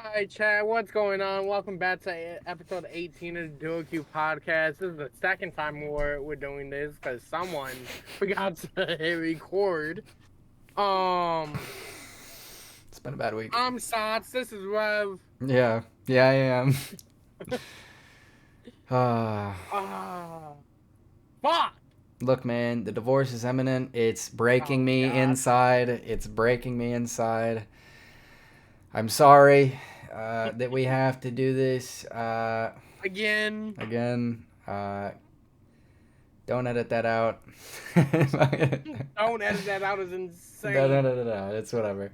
Hi, Chad. What's going on? Welcome back to episode 18 of the DuoQ podcast. This is the second time we're doing this because someone forgot to hit record. Um, It's been a bad week. I'm Sots. This is Rev. Yeah, I am. uh, Ah, fuck. Look, man, the divorce is imminent. It's breaking Oh me God. inside. It's breaking me inside. I'm sorry that we have to do this Again. again. Don't edit that out. Don't edit that out. Is No, no, insane. no, no, no. It's whatever.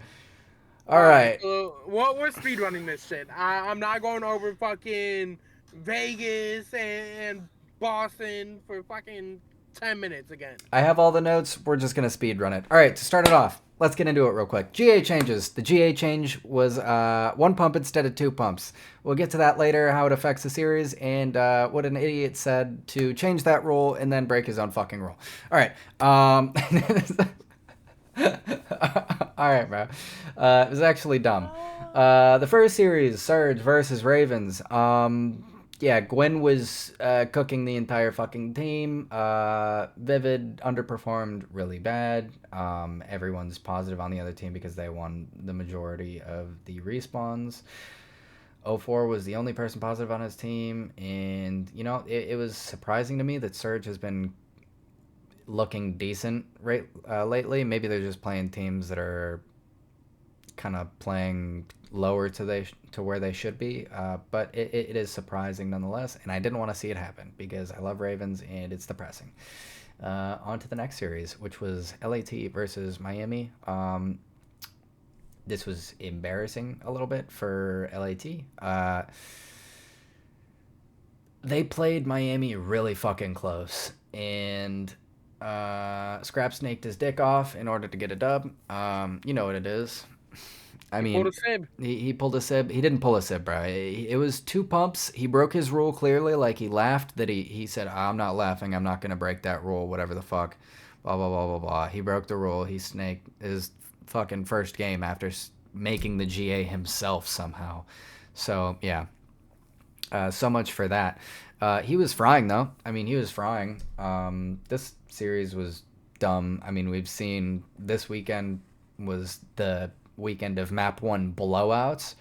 All All right. right. So we're speedrunning this shit. I'm not going over fucking Vegas and Boston for fucking 10 minutes again. I have all the notes. We're just going to speed run it. All right, to start it off, let's get into it real quick. GA changes. The GA change was one pump instead of two pumps. We'll get to that later, how it affects the series, and what an idiot said to change that rule and then break his own fucking rule. All right. All right, bro. It was actually dumb. The first series, Surge versus Ravens. Yeah, Gwen was cooking the entire fucking team. Vivid underperformed really bad. Everyone's positive on the other team because they won the majority of the respawns. 04 was the only person positive on his team, and it was surprising to me that Surge has been looking decent lately. Maybe they're just playing teams that are kind of playing lower to where they should be. But it is surprising nonetheless, and I didn't want to see it happen because I love Ravens and it's depressing. On to the next series, which was LAT versus Miami. This was embarrassing a little bit for LAT. They played Miami really fucking close, and Scrap snaked his dick off in order to get a dub. You know what it is. I He pulled mean, a sib. he pulled a sib. He didn't pull a sib, bro. It was two pumps. He broke his rule clearly. Like, he laughed that he said, I'm not laughing. I'm not going to break that rule, whatever the fuck. Blah, blah, blah, blah, blah. He broke the rule. He snaked his fucking first game after making the GA himself somehow. So, yeah. So much for that. He was frying, though. I mean, he was frying. This series was dumb. I mean, we've seen this weekend was the weekend of map one blowouts,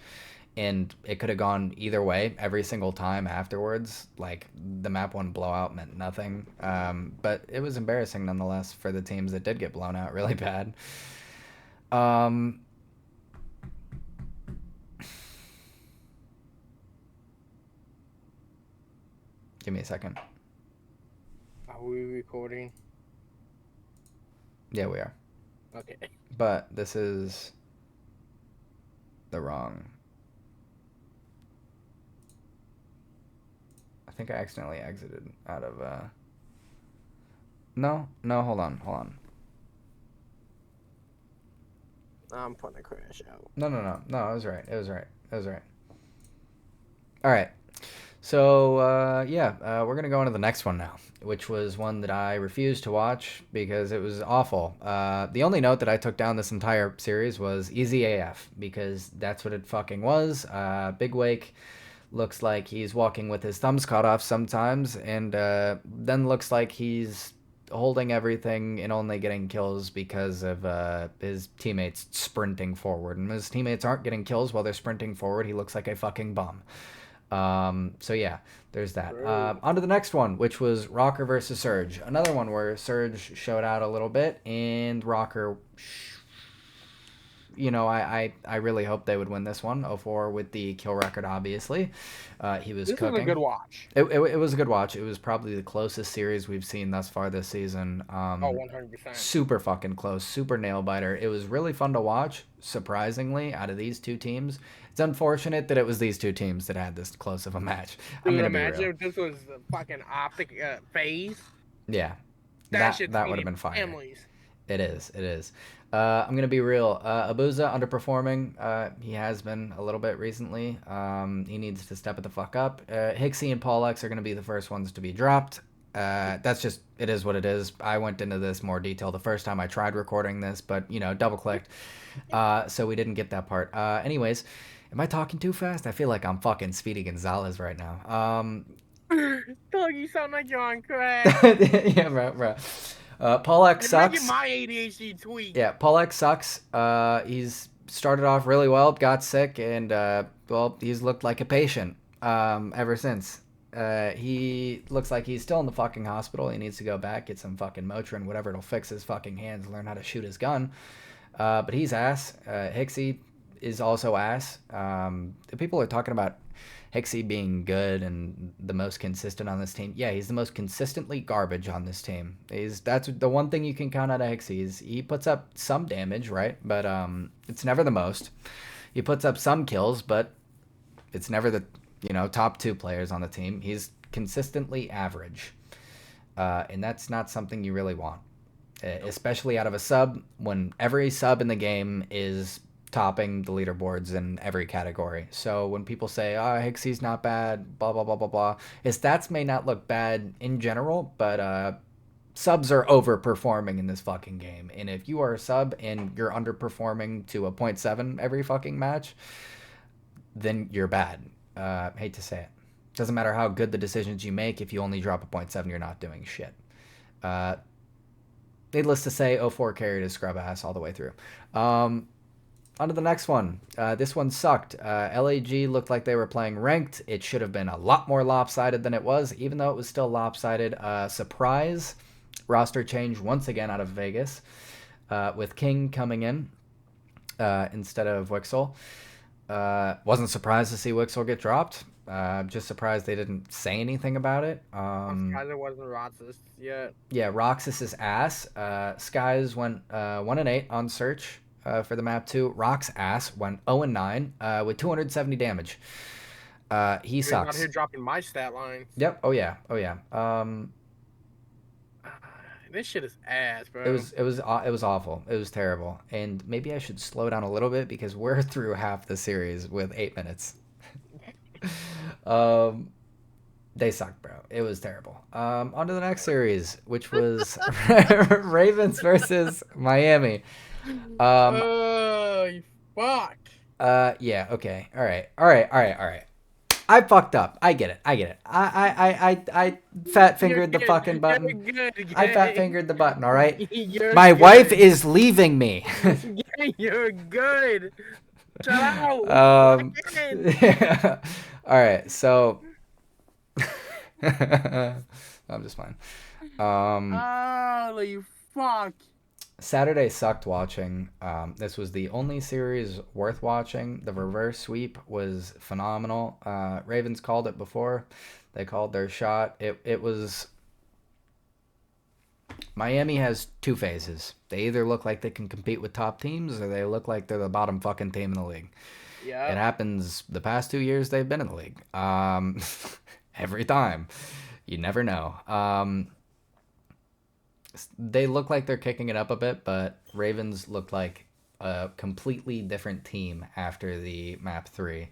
and it could have gone either way every single time afterwards. Like, the map one blowout meant nothing. But it was embarrassing nonetheless for the teams that did get blown out really bad. Um, Give me a second. Are we recording? Yeah, we are. Okay. But this is the wrong. I think I accidentally exited out of. No, hold on. I'm putting a crash out. No, it was right. All right. So, we're going to go on to the next one now, which was one that I refused to watch because it was awful. The only note that I took down this entire series was Easy AF, because that's what it fucking was. Big Wake looks like he's walking with his thumbs cut off sometimes, and then looks like he's holding everything and only getting kills because of his teammates sprinting forward. And his teammates aren't getting kills while they're sprinting forward. He looks like a fucking bum. So yeah, there's that. On to the next one, which was Rocker versus Surge. Another one where Surge showed out a little bit, and Rocker, I really hope they would win this one. 0-4 with the kill record, obviously. He was This is a good cooking. watch. It was a good watch. It was probably the closest series we've seen thus far this season. Oh, 100%. Super fucking close, super nail biter. It was really fun to watch, surprisingly, out of these two teams. It's unfortunate that it was these two teams that had this close of a match. I'm Dude, going to be imagine real. if this was the fucking optic phase. Yeah, That shit's that would have feeding been fire. families. It is. I'm going to be real. Abuza underperforming. He has been a little bit recently. He needs to step it the fuck up. Hixie and Paulex are going to be the first ones to be dropped. That's just, it is what it is. I went into this more detail the first time I tried recording this, but, double clicked. So we didn't get that part. Anyways, Am I talking too fast? I feel like I'm fucking Speedy Gonzalez right now. Dog, you sound like you're on crack. Yeah, bro. Paul X You're making sucks. my ADHD tweak. Yeah, Paul X sucks. He's started off really well, got sick, and well, he's looked like a patient ever since. He looks like he's still in the fucking hospital. He needs to go back, get some fucking Motrin, whatever it'll fix his fucking hands, learn how to shoot his gun. But he's ass. Hixie is also ass. People are talking about Hixie being good and the most consistent on this team. Yeah, he's the most consistently garbage on this team. That's the one thing you can count out of Hixie is he puts up some damage, right? But it's never the most. He puts up some kills, but it's never the top two players on the team. He's consistently average, and that's not something you really want, especially out of a sub when every sub in the game is topping the leaderboards in every category. So when people say, "Oh, Hixie's not bad," blah blah blah blah blah, his stats may not look bad in general, but subs are overperforming in this fucking game. And if you are a sub and you're underperforming to a .7 every fucking match, then you're bad. Hate to say it. Doesn't matter how good the decisions you make. If you only drop a .7, you're not doing shit. Needless to say, 04 carried his scrub ass all the way through. On to the next one. This one sucked. LAG looked like they were playing ranked. It should have been a lot more lopsided than it was, even though it was still lopsided. Surprise. Roster change once again out of Vegas, with King coming in instead of Wixel. Wasn't surprised to see Wixel get dropped. Just surprised they didn't say anything about it. I'm surprised it wasn't Roxas yet. Yeah, Roxas's ass. Skies went 1-8 on search for the map 2. Rock's ass went 0-9 with 270 damage. He He's not sucks. here dropping my stat lines. Yep. Oh yeah. This shit is ass, bro. It was awful. It was terrible. And maybe I should slow down a little bit because we're through half the series with 8 minutes. They sucked, bro. It was terrible. On to the next series, which was Ravens versus Miami. You fuck. Yeah. Okay. All right. I fucked up. I get it. I fat fingered the fucking button. I fat fingered the button. All right. My wife is leaving me. You're good. Shut out. Yeah. All right. So I'm just fine. Oh, you fuck. Saturday sucked watching. This was the only series worth watching. The reverse sweep was phenomenal. Ravens called it before. They called their shot. It was... Miami has two phases. They either look like they can compete with top teams or they look like they're the bottom fucking team in the league. Yeah. It happens the past 2 years they've been in the league. Every time. You never know. They look like they're kicking it up a bit, but Ravens looked like a completely different team after the map 3.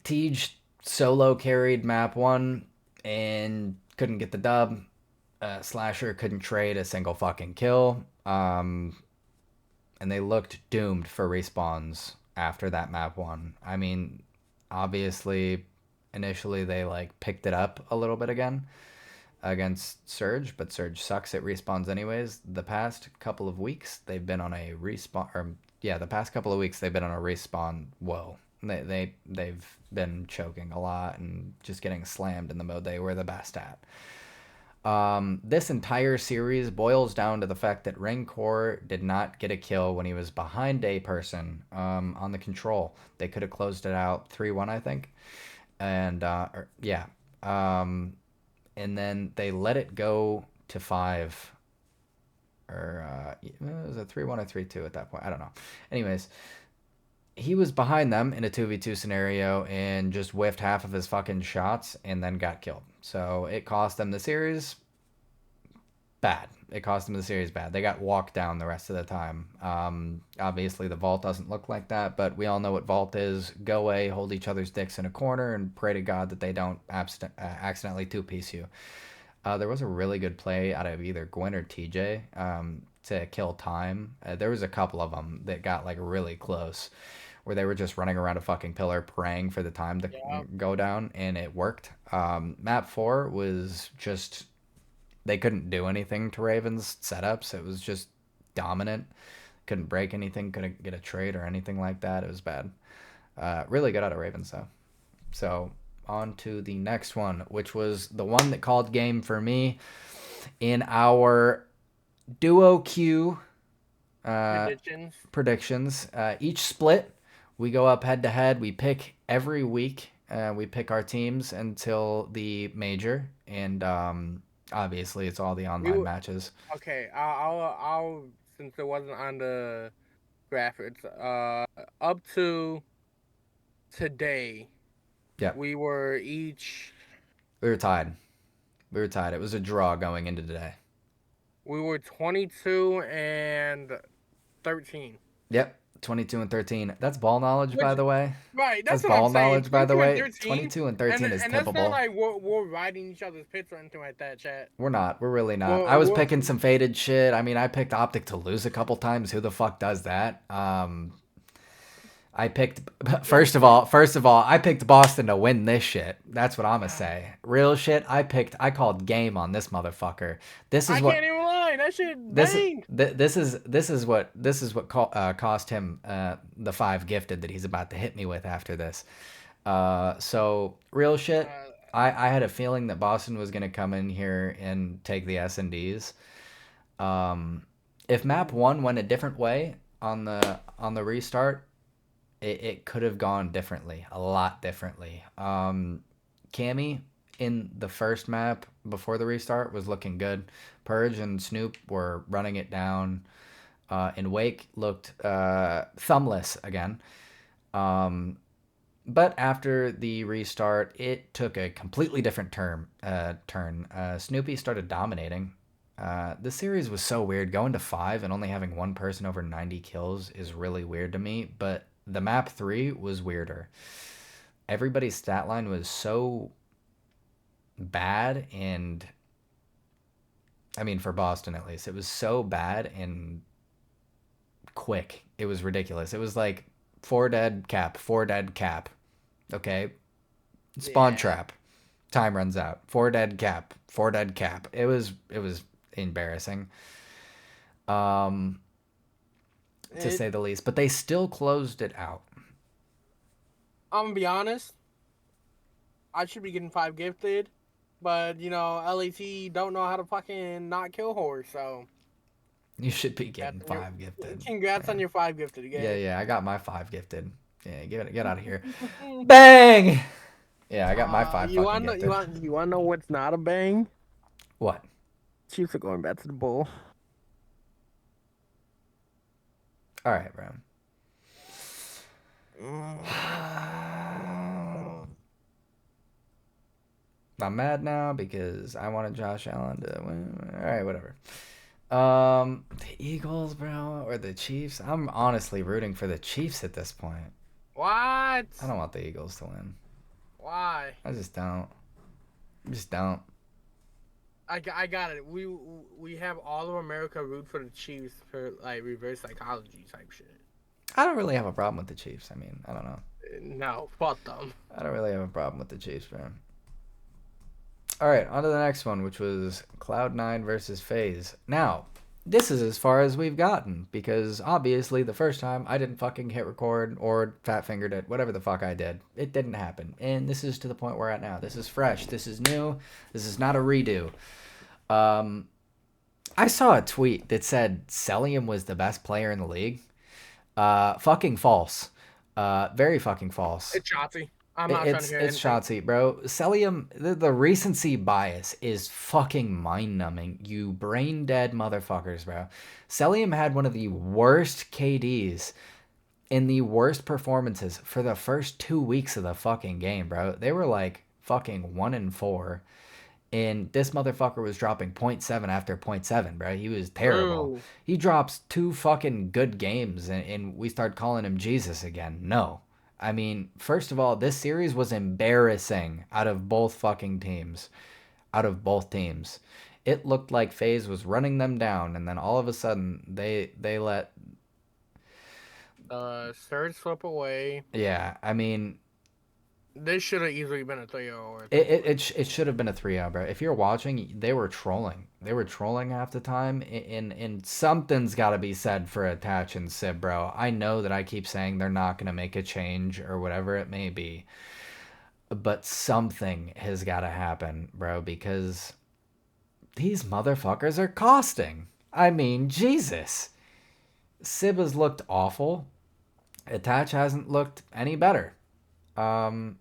Tej solo carried map 1 and couldn't get the dub. Slasher couldn't trade a single fucking kill. And they looked doomed for respawns after that map 1. I mean, obviously, initially they picked it up a little bit again against Surge, but Surge sucks at respawns anyways. The past couple of weeks they've been on a respawn, the past couple of weeks they've been on a respawn. Whoa, they've been choking a lot and just getting slammed in the mode they were the best at. This entire series boils down to the fact that Rancor did not get a kill when he was behind a person on the control. They could have closed it out 3-1, I think, and and then they let it go to 5. Or was it 3-1 or 3-2 at that point? I don't know. Anyways, he was behind them in a 2v2 scenario and just whiffed half of his fucking shots and then got killed. So it cost them the series bad. They got walked down the rest of the time. Obviously, the vault doesn't look like that, but we all know what vault is. Go away, hold each other's dicks in a corner, and pray to God that they don't accidentally two-piece you. There was a really good play out of either Gwen or TJ to kill time. There was a couple of them that got like really close, where they were just running around a fucking pillar praying for the time to Yeah. go down, and it worked. Map 4 was just, they couldn't do anything to Ravens setups. It was just dominant. Couldn't break anything, couldn't get a trade or anything like that. It was bad. Really good out of Ravens though. So on to the next one, which was the one that called game for me in our DuoQ Predictions. predictions. Each split, we go up head to head. We pick every week. We pick our teams until the major, and obviously it's all the We online were matches. okay. I'll since it wasn't on the graphics. Up to today, Yep, we were each we were tied. We were tied. It was a draw going into today. we were 22 and 13. Yep, 22 and 13. That's ball knowledge, by Which the way. right, That's that's what I'm ball saying. knowledge, by the 22 and way. 13, 22 and and 13 is that's not tippable. like we're riding each other's pits or anything like that, chat. We're not. We're really not. I was We're picking some faded shit. I mean, I picked Optic to lose a couple times. Who the fuck does that? I picked first of all, I picked Boston to win this shit. That's what I'm gonna say. Real shit. I called game on this motherfucker. This is I what can't even lie. That shit this banged. this is what cost him the 5 gifted that he's about to hit me with after this. So real shit. Uh, I had a feeling that Boston was gonna come in here and take the S&Ds. If map ooh, 1 went a different way on the restart, it could have gone differently, a lot differently. Cammy in the first map before the restart was looking good. Purge and Snoop were running it down. And Wake looked thumbless again. But after the restart, it took a completely different turn. Snoopy started dominating. This series was so weird. Going to 5 and only having one person over 90 kills is really weird to me. But the map 3 was weirder. Everybody's stat line was so bad, and I mean, for Boston at least, it was so bad and quick. It was ridiculous. It was like 4 dead cap. Okay, spawn yeah. trap. Time runs out. 4 dead cap. 4 dead cap. It was embarrassing. Um, to It, say the least. But they still closed it out. I'm gonna be honest. I should be getting 5 gifted, but LAT don't know how to fucking not kill horse. So You should be congrats getting on your 5 gifted. congrats Yeah, on your 5 gifted yeah, again. yeah. I got my 5 gifted. Yeah, get out of here. Bang! Yeah, I got my 5 You fucking wanna know, gifted. you wanna know what's not a bang? What? Chiefs are going back to the bowl. All right, bro. I'm mad now because I wanted Josh Allen to win. All right, whatever. The Eagles, bro, or the Chiefs? I'm honestly rooting for the Chiefs at this point. What? I don't want the Eagles to win. Why? I just don't. I just don't. I got it. We have all of America root for the Chiefs for like reverse psychology type shit. I don't really have a problem with the Chiefs. I mean, I don't know. No, fuck them. I don't really have a problem with the Chiefs, man. All right, on to the next one, which was Cloud9 versus FaZe. Now, this is as far as we've gotten because obviously the first time I didn't fucking hit record or fat fingered it, whatever the fuck I did. It didn't happen. And this is to the point we're at now. This is fresh. This is new. This is not a redo. I saw a tweet that said Celium was the best player in the league. Fucking false. Very fucking false. It's Shotzi. I'm not trying to It's hear it's anything. Shotzi, bro. Celium, the recency bias is fucking mind numbing. You brain dead motherfuckers, bro. Celium had one of the worst KDs in the worst performances for the first 2 weeks of the fucking game, bro. They were like fucking 1-4. And this motherfucker was dropping point 0.7 after point 0.7, bro. He was terrible. True. He drops 2 fucking good games, and we start calling him Jesus again. No. I mean, first of all, this series was embarrassing out of both fucking teams. out of both teams. It looked like FaZe was running them down, and then all of a sudden they let. Surge slip away. Yeah, I mean, This should have easily been a 3-0 or It, it, 3-1. it, sh- it should have been a 3-0, bro. If you're watching, they were trolling. They were trolling half the time. And something's got to be said for Attach and Sib, bro. I know that I keep saying they're not going to make a change or whatever it may be. But something has got to happen, bro, because these motherfuckers are costing. I mean, Jesus. Sib has looked awful. Attach hasn't looked any better. Um,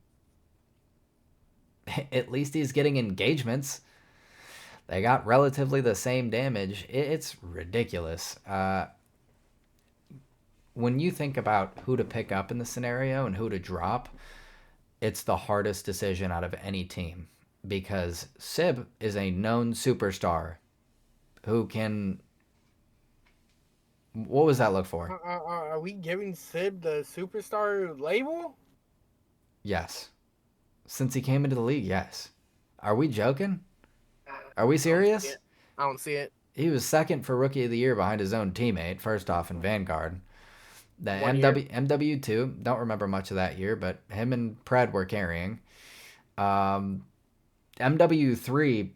at least he's getting engagements. They got relatively the same damage. It's ridiculous. When you think about who to pick up in the scenario and who to drop, it's the hardest decision out of any team because Sib is a known superstar who can. What was that look for? Are we giving Sib the superstar label? Yes. Since he came into the league, yes. Are we joking? Are we I don't see serious? it. I don't see it. He was second for Rookie of the Year behind his own teammate, first off in Vanguard. The 1 year. MW2, don't remember much of that year, but him and Pred were carrying. Um, MW3,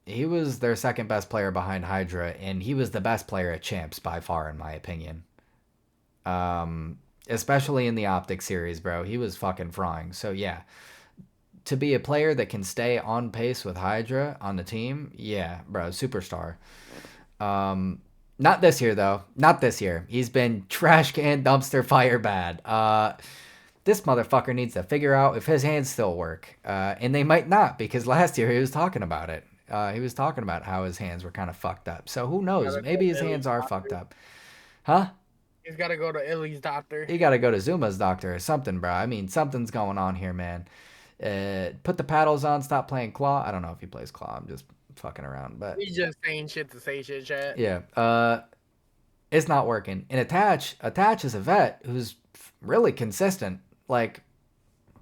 he was their second best player behind Hydra, and he was the best player at Champs by far, in my opinion. Especially in the Optic series, bro. He was fucking frying. So, yeah, to be a player that can stay on pace with Hydra on the team, yeah, bro, superstar. Not this year though. Not this year. He's been trash can dumpster fire bad. This motherfucker needs to figure out if his hands still work. And they might not because last year he was talking about it. He was talking about how his hands were kind of fucked up. So who knows? Gotta go Maybe his to Illy's hands are fucked doctor. up. Huh? He's got to go to Illy's doctor. You got to go to Zuma's doctor or something, bro. I mean, something's going on here, man. Put the paddles on. Stop playing claw. I don't know if he plays claw. I'm just fucking around, but He's just saying shit to say shit, chat. yeah. It's not working. And Attach is a vet who's really consistent, like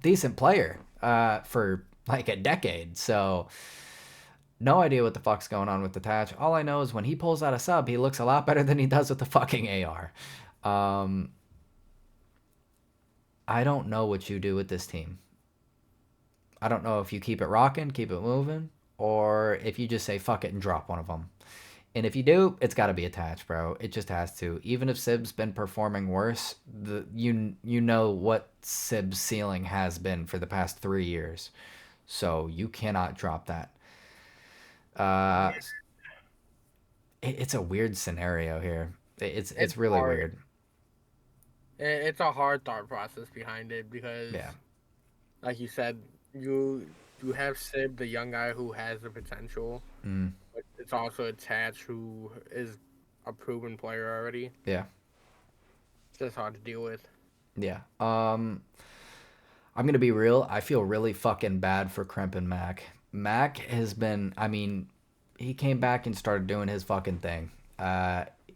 decent player for like a decade. So no idea what the fuck's going on with Attach. All I know is when he pulls out a sub, he looks a lot better than he does with the fucking AR. I don't know what you do with this team. I don't know if you keep it rocking, keep it moving, or if you just say fuck it and drop one of them. And if you do, it's got to be Attached, bro. It just has to. Even if Sib's been performing worse, you know what Sib's ceiling has been for the past 3 years. So you cannot drop that. Uh, Yeah, it's a weird scenario here. it's It's really hard. weird. It's a hard thought process behind it because, Yeah. like you said, you have Sib, the young guy who has the potential, Mm, but it's also Attach who is a proven player already. yeah. It's just hard to deal with. Yeah. I'm gonna be real. I feel really fucking bad for Kremp and Mac. Mac has been. I mean, he came back and started doing his fucking thing.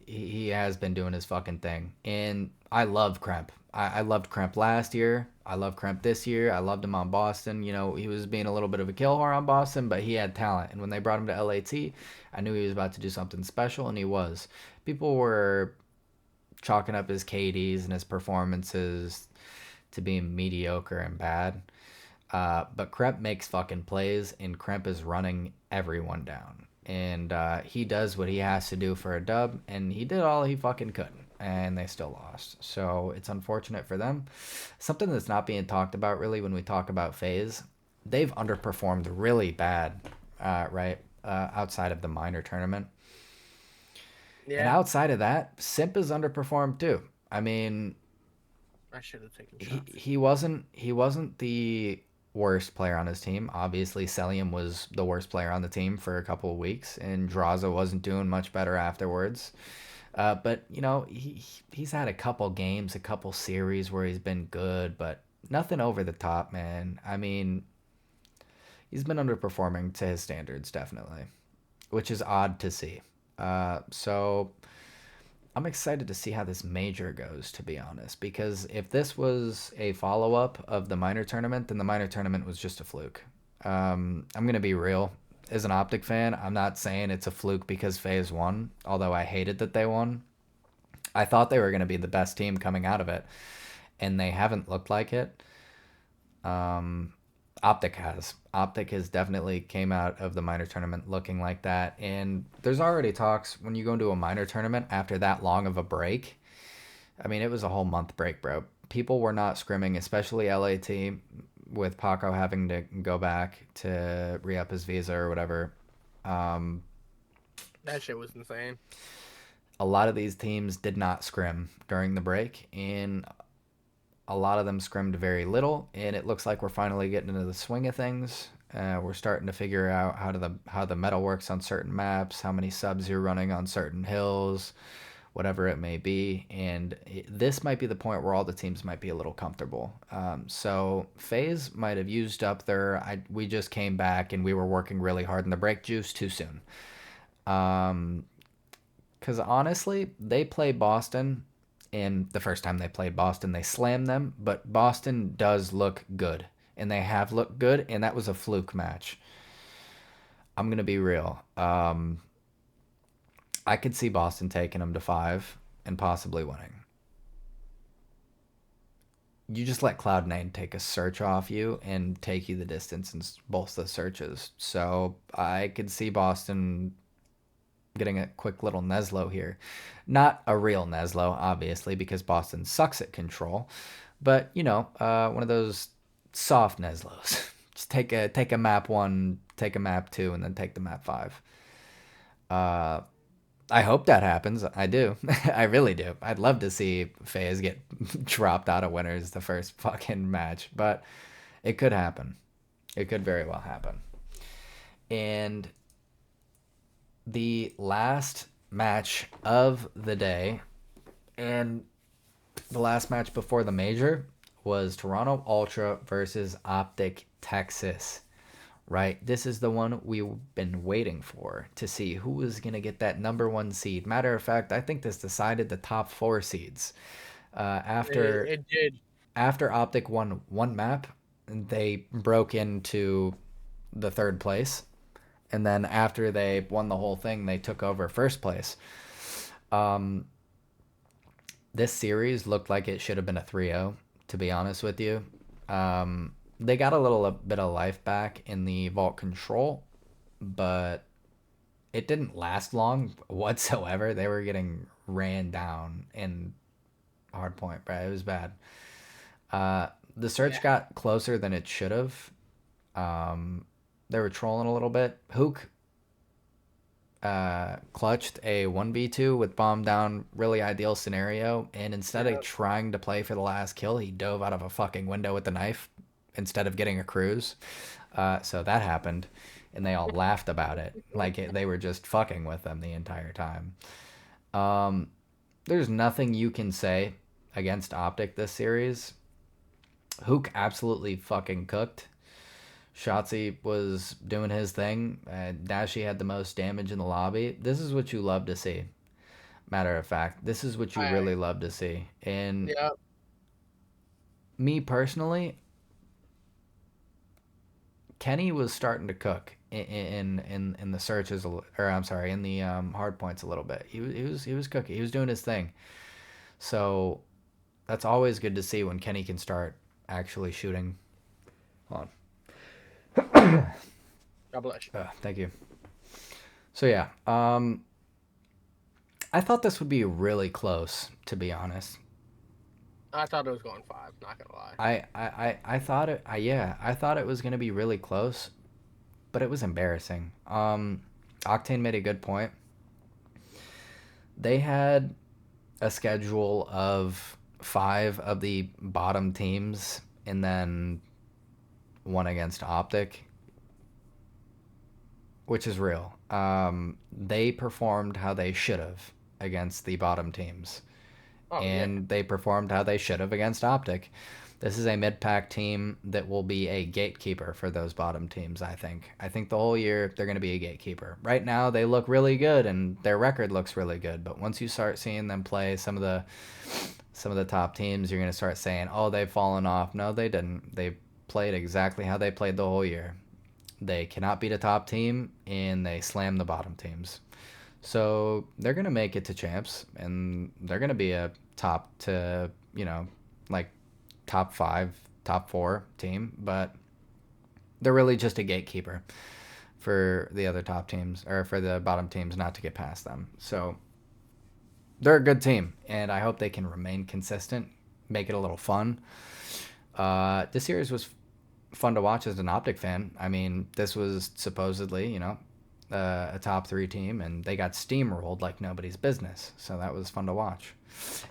He has been doing his fucking thing, and I love Kremp. I loved Kremp last year. I love Kremp this year. I loved him on Boston. You know, he was being a little bit of a kill whore on Boston, but he had talent. And when they brought him to LAT, I knew he was about to do something special, and he was. People were chalking up his KDs and his performances to being mediocre and bad. But Kremp makes fucking plays, and Kremp is running everyone down. And he does what he has to do for a dub, and he did all he fucking could, and they still lost. So it's unfortunate for them. Something that's not being talked about really when we talk about FaZe, they've underperformed really bad, right? Outside of the minor tournament. And Yeah, outside of that, Simp has underperformed too. I mean, I should have taken he, shots. he wasn't the worst player on his team. Obviously, Celium was the worst player on the team for a couple of weeks, and Draza wasn't doing much better afterwards. But you know, he's had a couple games, a couple series where he's been good, but nothing over the top, man. I mean, he's been underperforming to his standards, definitely, which is odd to see. So I'm excited to see how this major goes, to be honest, because if this was a follow up of the minor tournament, then the minor tournament was just a fluke. I'm gonna be real. as an Optic fan, I'm not saying it's a fluke because FaZe won, although I hated that they won. I thought they were going to be the best team coming out of it, and they haven't looked like it. Um, Optic has. Optic has definitely came out of the minor tournament looking like that, and there's already talks when you go into a minor tournament after that long of a break. I mean, it was a whole month break, bro. People were not scrimming, especially LAT, with Paco having to go back to re up his visa or whatever. Um, That shit was insane. a lot of these teams did not scrim during the break, and a lot of them scrimmed very little. And it looks like we're finally getting into the swing of things. We're starting to figure out how the meta works on certain maps, how many subs you're running on certain hills, whatever it may be. And this might be the point where all the teams might be a little comfortable. So FaZe might have used up we just came back and we were working really hard in the break juice too soon. Because honestly, they play Boston, and the first time they played Boston, they slammed them. But Boston does look good, and they have looked good, and that was a fluke match. I'm gonna be real. I could see Boston taking them to 5 and possibly winning. You just let Cloud9 take a search off you and take you the distance in both the searches. So I could see Boston getting a quick little Neslo here. Not a real Neslo, obviously, because Boston sucks at control. But, one of those soft Neslos. Just take a map 1, take a map 2, and then take the map 5. I hope that happens. I do. I really do. I'd love to see FaZe get dropped out of winners the first fucking match, but it could happen. It could very well happen. And the last match of the day and the last match before the major was Toronto Ultra versus Optic Texas. Right? This is the one we've been waiting for to see who was going to get that number 1 seed. Matter of fact, I think this decided the top 4 seeds. It did. After Optic won one map, they broke into the 3rd place. And then after they won the whole thing, they took over 1st place. This series looked like it should have been a 3-0, to be honest with you. They got a little bit of life back in the vault control, but it didn't last long whatsoever. They were getting ran down in hardpoint, bro. It was bad. The search got closer than it should have. They were trolling a little bit. Hook clutched a 1v2 with bomb down, really ideal scenario, and instead of trying to play for the last kill, he dove out of a fucking window with the knife instead of getting a cruise. So that happened, and they all laughed about it. They were just fucking with them the entire time. There's nothing you can say against Optic this series. Hook absolutely fucking cooked. Shotzi was doing his thing. Dashi had the most damage in the lobby. This is what you love to see. Matter of fact, this is what you really love to see. And me personally, Kenny was starting to cook in the searches, or I'm sorry, in the hard points a little bit. He was cooking. He was doing his thing. So that's always good to see when Kenny can start actually shooting. Hold on. God bless you. Thank you. So yeah, I thought this would be really close, to be honest. I thought it was going 5. Not gonna lie. I thought it. I thought it was gonna be really close, but it was embarrassing. Octane made a good point. They had a schedule of 5 of the bottom teams, and then one against Optic, which is real. They performed how they should have against the bottom teams. They performed how they should have against Optic. This is a mid-pack team that will be a gatekeeper for those bottom teams, I think. I think the whole year they're going to be a gatekeeper. Right now they look really good and their record looks really good, but once you start seeing them play some of the top teams, you're going to start saying, "Oh, they've fallen off." No, they didn't. They played exactly how they played the whole year. they cannot beat a top team, and they slam the bottom teams. So they're gonna make it to champs, and they're gonna be a top to like top 5, top 4 team, but they're really just a gatekeeper for the other top teams or for the bottom teams not to get past them. So they're a good team, and I hope they can remain consistent, make it a little fun. This series was fun to watch as an Optic fan. I mean, this was supposedly, a top 3 team, and they got steamrolled like nobody's business. So that was fun to watch.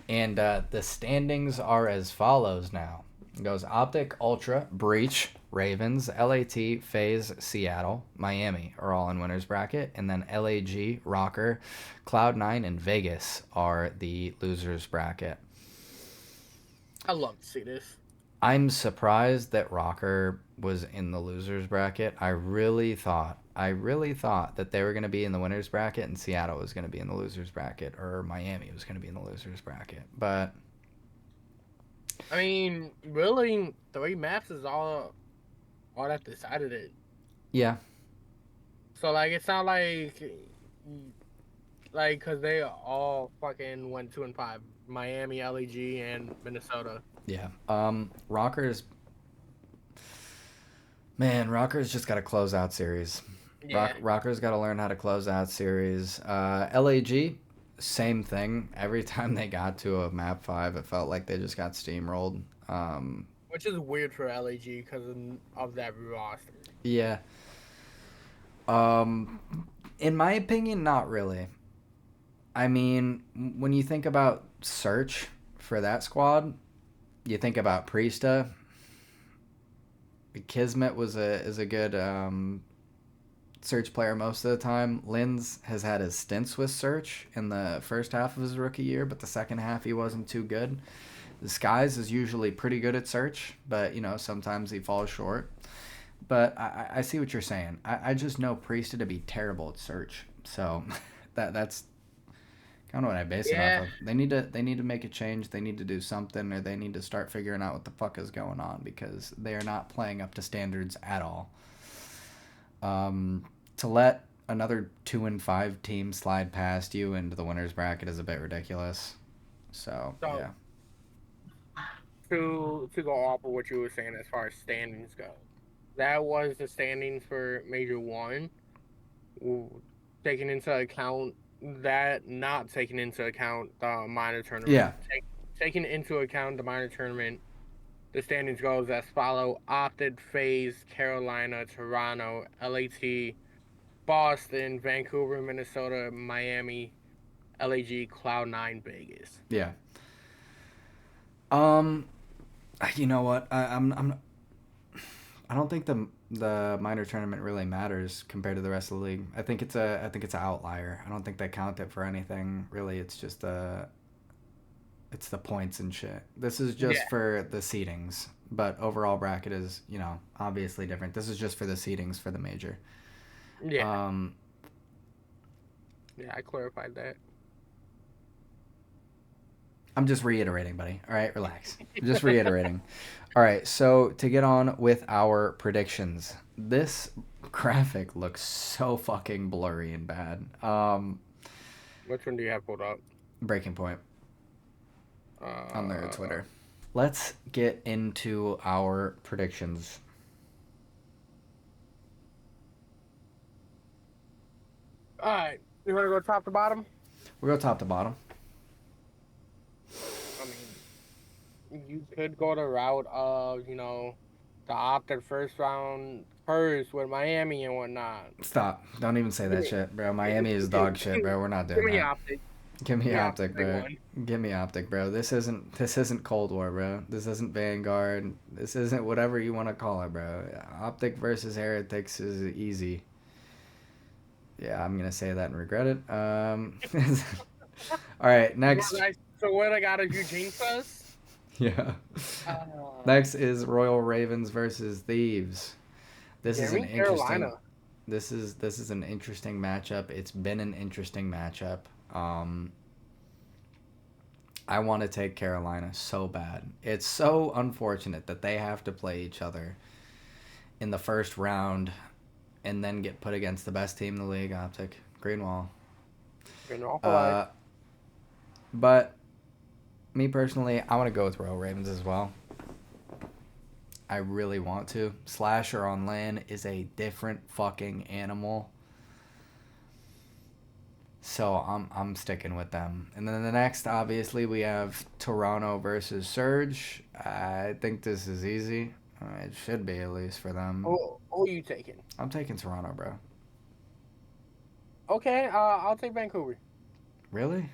And the standings are as follows now. It goes Optic, Ultra, Breach, Ravens, LAT, FaZe, Seattle, Miami are all in winners bracket, and then LAG, Rocker, Cloud9, and Vegas are the losers bracket. I love to see this. I'm surprised that Rocker was in the losers bracket. I really thought that they were going to be in the winners bracket and Seattle was going to be in the losers bracket, or Miami was going to be in the losers bracket. But I mean, really, 3 maps is all that decided it. yeah, So like, it's not like because they all fucking went 2-5. Miami, LEG, and Minnesota. yeah. Rocker's just got to close out series. Yeah. Rocker's got to learn how to close out series. LAG, same thing. Every time they got to a map 5, it felt like they just got steamrolled. Which is weird for LAG because of that roster. Yeah. In my opinion, not really. I mean, when you think about search for that squad, you think about Priesta. Kismet is a good search player most of the time. Linz has had his stints with search in the first half of his rookie year, but the second half he wasn't too good. The Skies is usually pretty good at search, but sometimes he falls short. But I see what you're saying. I just know Priesta to be terrible at search, so that's kind of what I base it off of. They need to make a change. They need to do something, or they need to start figuring out what the fuck is going on, because they are not playing up to standards at all. To let another 2-5 team slide past you into the winners bracket is a bit ridiculous. So yeah. To go off of what you were saying as far as standings go, that was the standings for Major 1, taking into account that, not taking into account the minor tournament. Yeah. Taking into account the minor tournament, the standings goes as follow: Opted, FaZe, Carolina, Toronto, LAT, Boston, Vancouver, Minnesota, Miami, LAG, Cloud9, Vegas. Yeah. You know what? I don't think the minor tournament really matters compared to the rest of the league. I think it's an outlier. I don't think they count it for anything really. It's just it's the points and shit. This is just for the seedings, but overall bracket is obviously different. This is just for the seedings for the major. Yeah. Yeah, I clarified that. I'm just reiterating, buddy. All right, relax. I'm just reiterating. All right, so to get on with our predictions, this graphic looks so fucking blurry and bad. Which one do you have pulled up? Breaking Point on their Twitter. Let's get into our predictions. All right, you want to go top to bottom? We'll go top to bottom. I mean, you could go the route of, the opted first round first with Miami and whatnot. Stop. Don't even say that shit, bro. Miami is dog shit, bro. We're not doing that. Give me Optic, bro. Give me Optic, bro. This isn't Cold War, bro. This isn't Vanguard. This isn't whatever you want to call it, bro. Optic versus Heretics is easy. Yeah, I'm gonna say that and regret it. All right, next. So what I got is Eugene first. Yeah. Next is Royal Ravens versus Thieves. This is an interesting. Carolina. This is an interesting matchup. It's been an interesting matchup. I want to take Carolina so bad. It's so unfortunate that they have to play each other in the first round and then get put against the best team in the league, Optic. Greenwall. Been off for life. But me personally, I want to go with Royal Ravens as well. I really want to. Slasher on LAN is a different fucking animal. So I'm sticking with them. And then the next, obviously, we have Toronto versus Surge. I think this is easy. It should be, at least, for them. Who are you taking? I'm taking Toronto, bro. Okay, I'll take Vancouver. Really?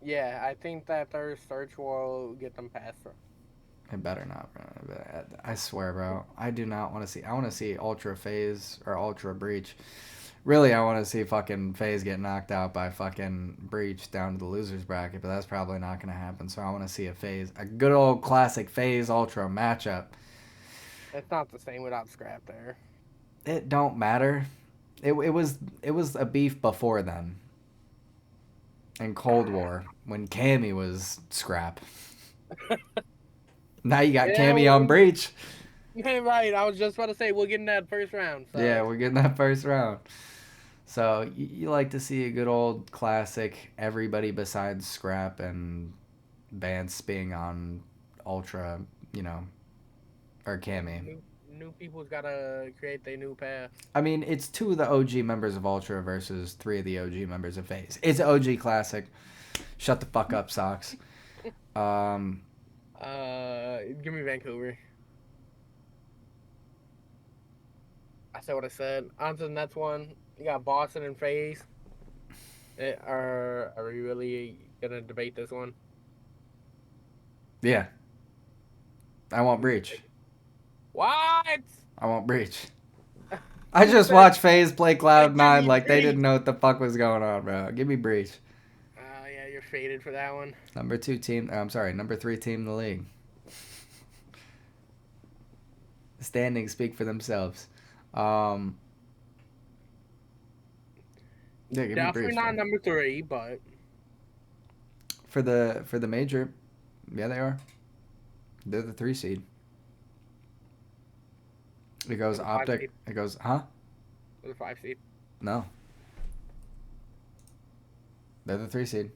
Yeah, I think that their search will get them past her. It better not, bro. I swear, bro. I do not want to see. I want to see Ultra Phase or Ultra Breach. Really, I want to see fucking FaZe get knocked out by fucking Breach down to the losers bracket, but that's probably not going to happen. So I want to see a good old classic FaZe Ultra matchup. It's not the same without Scrap there. It don't matter. It was a beef before then. In Cold War, when Cammy was Scrap. Now you got Cammy on Breach. Yeah, right. I was just about to say we'll get in that first round. So. Yeah, we're getting that first round. So you like to see a good old classic, everybody besides Scrap and Vance being on Ultra, or Cammy. New people's gotta create their new path. I mean, it's 2 of the OG members of Ultra versus 3 of the OG members of FaZe. It's an OG classic. Shut the fuck up, Socks. Give me Vancouver. I said what I said. On to the next one. You got Boston and FaZe. Are we really gonna debate this one? Yeah. I want Breach. What? I want Breach. I just watched FaZe play Cloud9 like they didn't know what the fuck was going on, bro. Give me Breach. Yeah, you're faded for that one. Number 3 team in the league. The standings speak for themselves. Yeah, give me Definitely Breach, not bro. number 3, but For the major, yeah, they are. They're the 3 seed. It goes Optic. It goes, huh? The 5 seed. No. They're the 3 seed.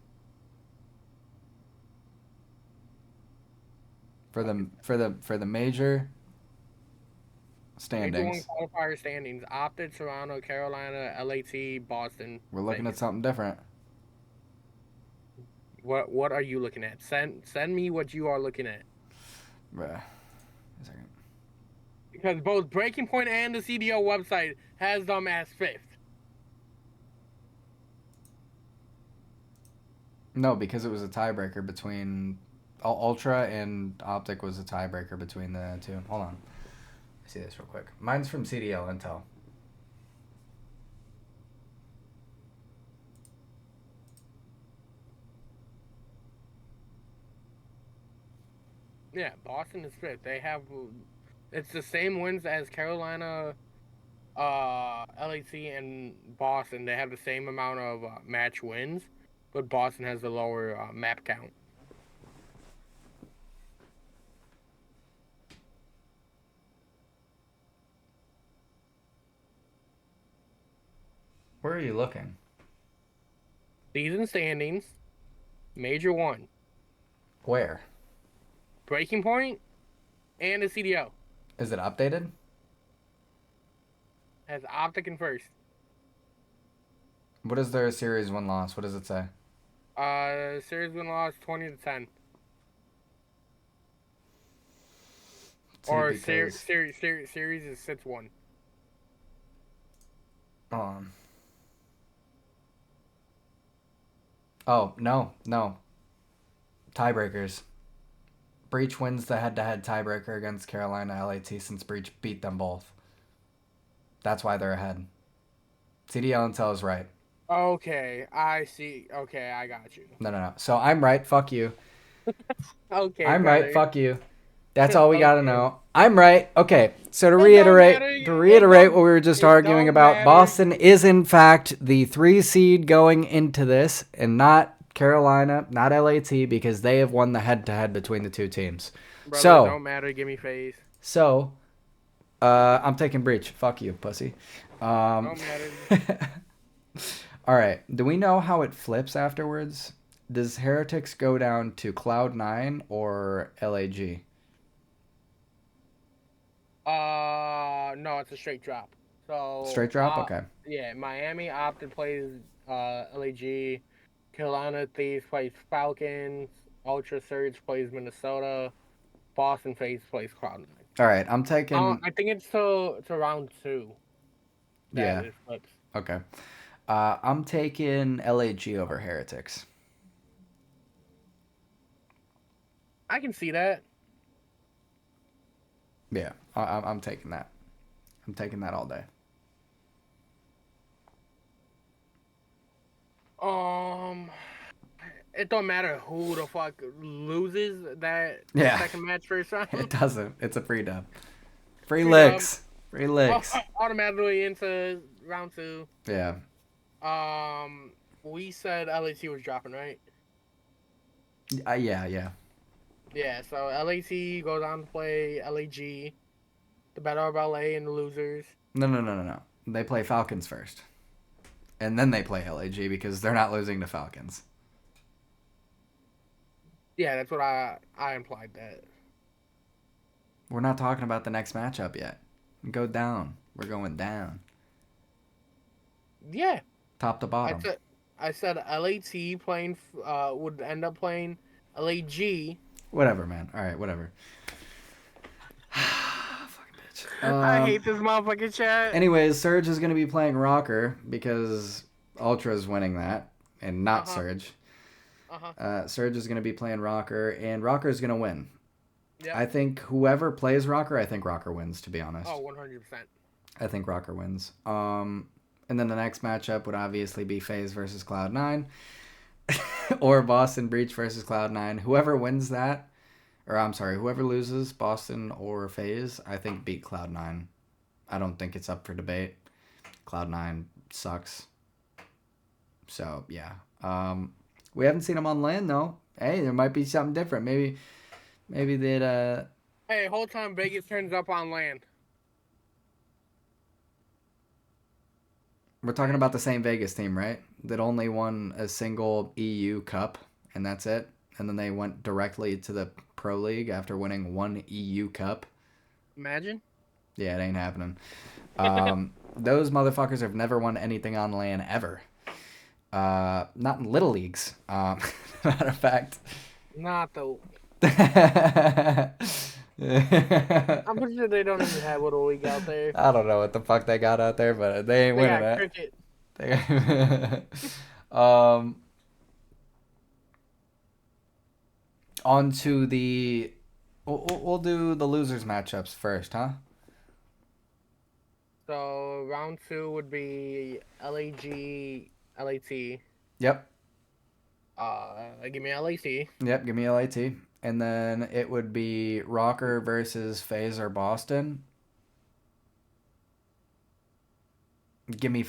For the major standings. Major 1 qualifier standings. Optic, Toronto, Carolina, LAT, Boston. We're looking at something different. What are you looking at? Send me what you are looking at. Bruh. A second. Because both Breaking Point and the CDO website has them as 5th. No, because it was a tiebreaker between Ultra and Optic was a tiebreaker between the 2. Hold on. I see this real quick. Mine's from CDL Intel. Yeah, Boston is 5th. They have it's the same wins as Carolina, LAT, and Boston. They have the same amount of match wins, but Boston has the lower map count. Where are you looking? Season standings, Major 1. Where? Breaking Point and the CDO. Is it updated? Has Optic in 1st. What is their series 1 loss? What does it say? Series 1 loss 20-10. Or series is 6-1. Oh, no. Tiebreakers. Breach wins the head-to-head tiebreaker against Carolina LAT since Breach beat them both. That's why they're ahead. CDL Intel is right. Okay, I see. Okay, I got you. No. So I'm right. Fuck you. Okay, I'm brother. right. Fuck you. That's all we gotta know. I'm right. Okay. So to reiterate what we were just arguing about, Boston is in fact the 3 seed going into this, and not Carolina, not LAT, because they have won the head-to-head between the 2 teams. Brother, So don't matter. Give me FaZe. So I'm taking Breach. Fuck you, pussy. Um, No matter. all right. Do we know how it flips afterwards? Does Heretics go down to Cloud9 or LAG? No, it's a straight drop. So, Straight drop? Okay. yeah, Miami opted plays LAG. Carolina Thieves plays Falcons. Ultra Surge plays Minnesota. Boston Face plays Cloud9. All right. I'm taking. I think it's to round two that Yeah. it flips. Okay. I'm taking LAG over Heretics. I can see that. Yeah. I'm taking that. I'm taking that all day. Um, it don't matter who the fuck loses that Yeah. second match first It round. doesn't. It's a free dub. Free Free dub. licks. Free licks. Automatically into round two. Yeah. Um, we said LAC was dropping, right? Yeah. Yeah. Yeah, so LAC goes on to play LAG, the Battle of LA and the losers. No. No. No. No. No. They play Falcons first, and then they play LAG because they're not losing to Falcons. Yeah, that's what I implied that. We're not talking about the next matchup yet. Go down. We're going down. Yeah, Top to I bottom. said I said LAT playing would end up playing LAG. Whatever, man. All right. Whatever. Fucking bitch. I hate this motherfucking chat. Anyways, Surge is going to be playing Rocker because Ultra's winning that, and Uh not huh. Surge. Uh huh. Surge is going to be playing Rocker, and Rocker is going to win. Yep. I think whoever plays Rocker, I think Rocker wins, to be honest. Oh, 100%. I think Rocker wins. And then the next matchup would obviously be FaZe versus Cloud9 or Boston Breach versus Cloud9. Whoever wins that, or I'm sorry, whoever loses, Boston or FaZe, I think beat Cloud9. I don't think it's up for debate. Cloud9 sucks. So, yeah. We haven't seen them on land, though. Hey, there might be something different. Maybe they'd, Hey, whole time Vegas turns up on land. we're talking about the same Vegas team, right? That only won a single EU Cup, and that's it. And then they went directly to the Pro League after winning one EU Cup. Imagine. Yeah, it ain't happening. Those motherfuckers have never won anything on land ever. Not in little leagues. Matter of fact. Not though. I I'm pretty sure they don't even have Little League out there. don't know what the fuck they got out there, but they ain't They winning got it. cricket. um, on to the. We'll do the losers matchups first, huh? So round two would be LAG, LAT. Yep. Give me LAC. Yep. Give me LAT. And then it would be Rocker versus FaZe or Boston. Give me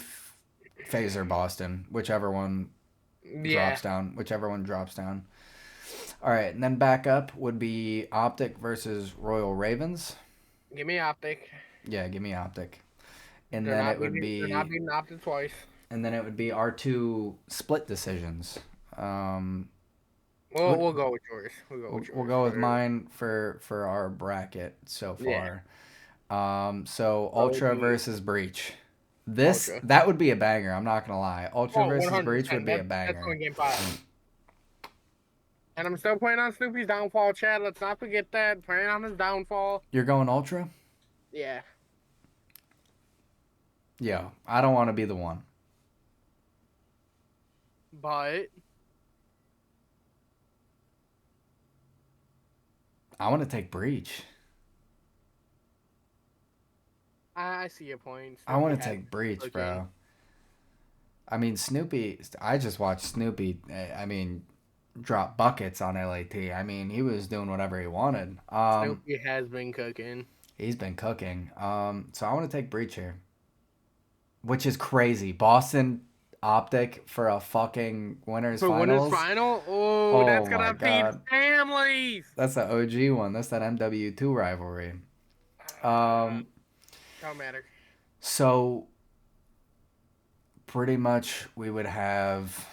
FaZe or Boston, whichever one Yeah. drops down. Whichever one drops down. All right, and then back up would be Optic versus Royal Ravens. Give me Optic. Yeah, give me Optic. And They're then not it would beating. They're not be beating Optic twice. and then it would be our two split decisions. We'll go with yours. We'll go with yours. We'll go with mine for our bracket so Yeah. far. So Ultra LAG, versus Breach. Ultra. That would be a banger. I'm not gonna lie. Ultra Oh, versus Breach 100%. would be a That's banger. going game five. And I'm still playing on Snoopy's downfall, Chad. Let's not forget that. Playing on his downfall. You're going Ultra? Yeah. Yeah. I don't want to be the one. But I want to take Breach. I see your point. I want Snoopy to has take Breach, cooking. bro. I mean, Snoopy. I just watched Snoopy. I mean, drop buckets on LAT. I mean, he was doing whatever he wanted. Snoopy has been cooking. He's been cooking. So I want to take Breach here, which is crazy. Boston Optic for a fucking winners For finals. winners final? Oh, Oh that's my gonna feed God. families. That's the OG one. That's that MW2 rivalry. Um, Don't matter. So pretty much we would have.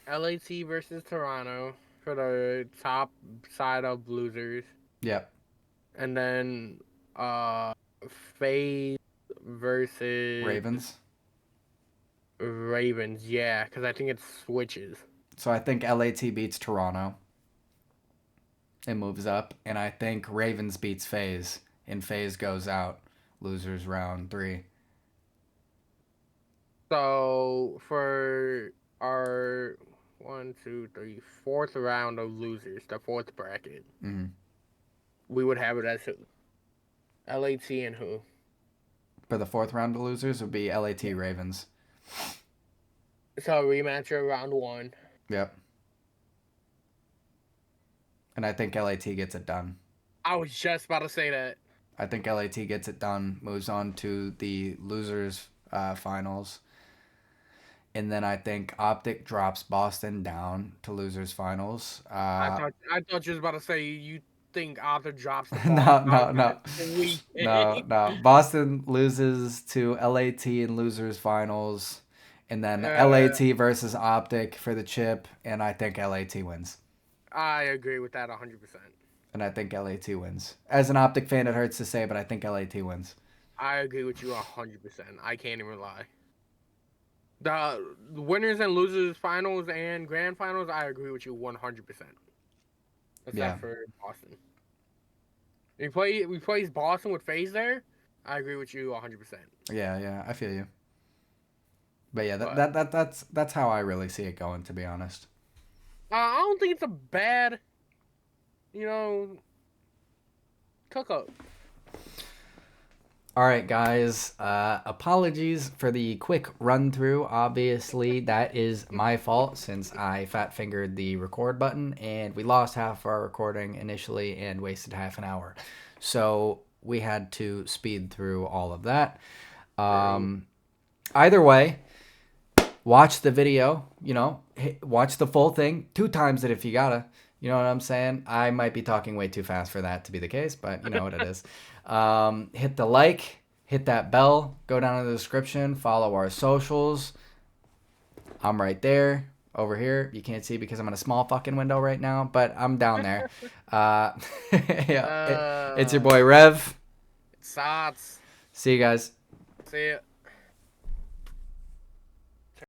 LAT versus Toronto for the top side of losers, Yep. and then uh, FaZe versus Ravens. Ravens. Yeah, because I think it switches. So I think LAT beats Toronto. It moves up, and I think Ravens beats FaZe, and FaZe goes out. Losers round 3. So for our one, two, three, fourth round of losers, the fourth bracket, Mm-hmm. we would have it as who? LAT and who? For the fourth round of losers would be LAT Ravens. So a rematch of round one. Yep. And I think LAT gets it done. I was just about to say that. I think LAT gets it done, moves on to the losers finals. And then I think Optic drops Boston down to losers finals. I thought you was about to say you think Arthur drops the ball. No, I was no, gonna no. tweak. No. Boston loses to LAT in losers finals. And then uh, LAT versus Optic for the chip. And I think LAT wins. I agree with that 100%. And I think LAT wins. As an Optic fan, it hurts to say, but I think LAT wins. I agree with you 100%. I can't even lie. The winners and losers finals and grand finals, I agree with you 100%. Yeah. Except for Boston. We plays Boston with FaZe there. I agree with you 100%. Yeah, I feel you. But yeah, But that's how I really see it going, to be honest. I don't think it's a bad, you know, cook up. All right, guys. Apologies for the quick run through. Obviously, that is my fault since I fat fingered the record button and we lost half our recording initially and wasted half an hour. So we had to speed through all of that. Either way, watch the video, watch the full thing, 2 times it if you gotta. You know what I'm saying? I might be talking way too fast for that to be the case, but you know what it is. Hit the like, hit that bell, go down in the description, follow our socials. I'm right there, over here. You can't see because I'm in a small fucking window right now, but I'm down there. Yeah, it's your Uh, boy Rev. Sots. See you guys. See ya.